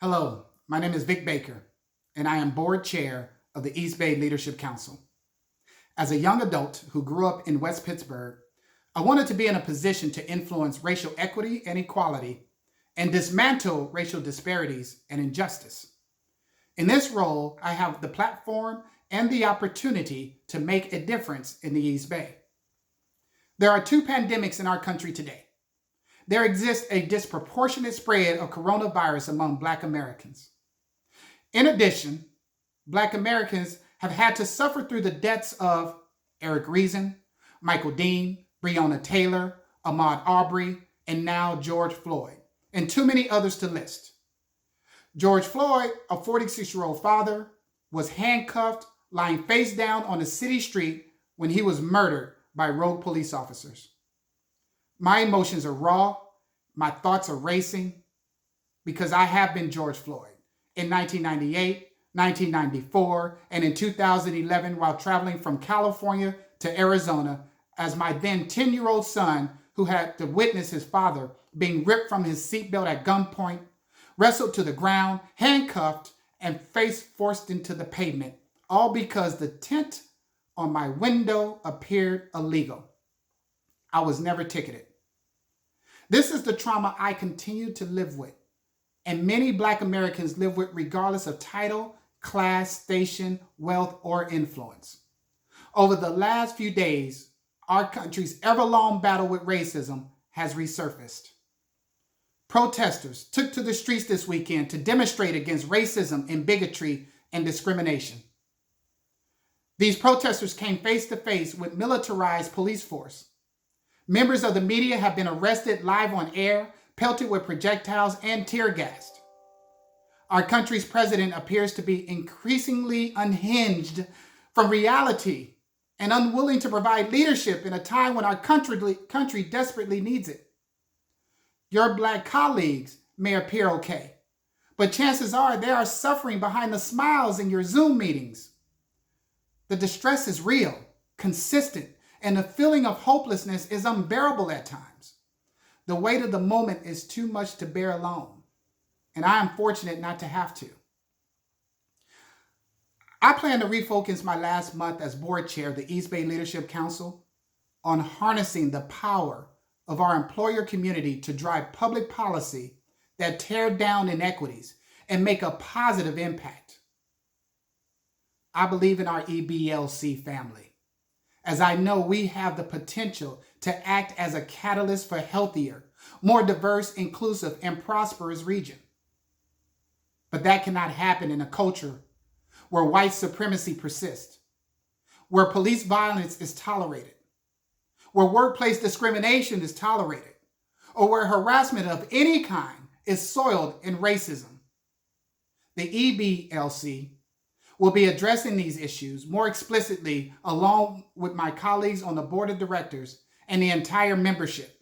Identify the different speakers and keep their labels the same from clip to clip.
Speaker 1: Hello, my name is Vic Baker, and I am board chair of the East Bay Leadership Council. As a young adult who grew up in West Pittsburgh, I wanted to be in a position to influence racial equity and equality and dismantle racial disparities and injustice. In this role, I have the platform and the opportunity to make a difference in the East Bay. There are two pandemics in our country today. There exists a disproportionate spread of coronavirus among Black Americans. In addition, Black Americans have had to suffer through the deaths of Eric Reason, Michael Dean, Breonna Taylor, Ahmaud Arbery, and now George Floyd, and too many others to list. George Floyd, a 46-year-old father, was handcuffed, lying face down on a city street when he was murdered by rogue police officers. My emotions are raw, my thoughts are racing, because I have been George Floyd in 1998, 1994, and in 2011 while traveling from California to Arizona as my then 10-year-old son, who had to witness his father being ripped from his seatbelt at gunpoint, wrestled to the ground, handcuffed, and face forced into the pavement, all because the tint on my window appeared illegal. I was never ticketed. This is the trauma I continue to live with, and many Black Americans live with regardless of title, class, station, wealth, or influence. Over the last few days, our country's ever-long battle with racism has resurfaced. Protesters took to the streets this weekend to demonstrate against racism and bigotry and discrimination. These protesters came face to face with militarized police force. Members of the media have been arrested live on air, pelted with projectiles and tear gassed. Our country's president appears to be increasingly unhinged from reality and unwilling to provide leadership in a time when our country desperately needs it. Your Black colleagues may appear okay, but chances are they are suffering behind the smiles in your Zoom meetings. The distress is real, consistent, and the feeling of hopelessness is unbearable at times. The weight of the moment is too much to bear alone, and I am fortunate not to have to. I plan to refocus my last month as board chair of the East Bay Leadership Council on harnessing the power of our employer community to drive public policy that tear down inequities and make a positive impact. I believe in our EBLC family, as I know we have the potential to act as a catalyst for a healthier, more diverse, inclusive, and prosperous region. But that cannot happen in a culture where white supremacy persists, where police violence is tolerated, where workplace discrimination is tolerated, or where harassment of any kind is soiled in racism. The EBLC will be addressing these issues more explicitly along with my colleagues on the board of directors and the entire membership.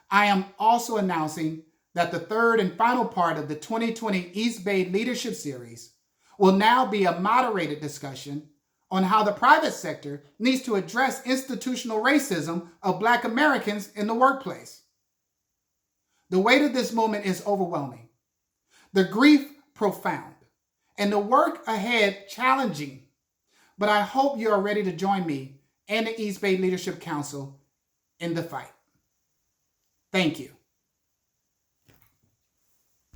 Speaker 1: I am also announcing that the third and final part of the 2020 East Bay Leadership Series will now be a moderated discussion on how the private sector needs to address institutional racism of Black Americans in the workplace. The weight of this moment is overwhelming, the grief profound, and the work ahead challenging, but I hope you are ready to join me and the East Bay Leadership Council in the fight. Thank you.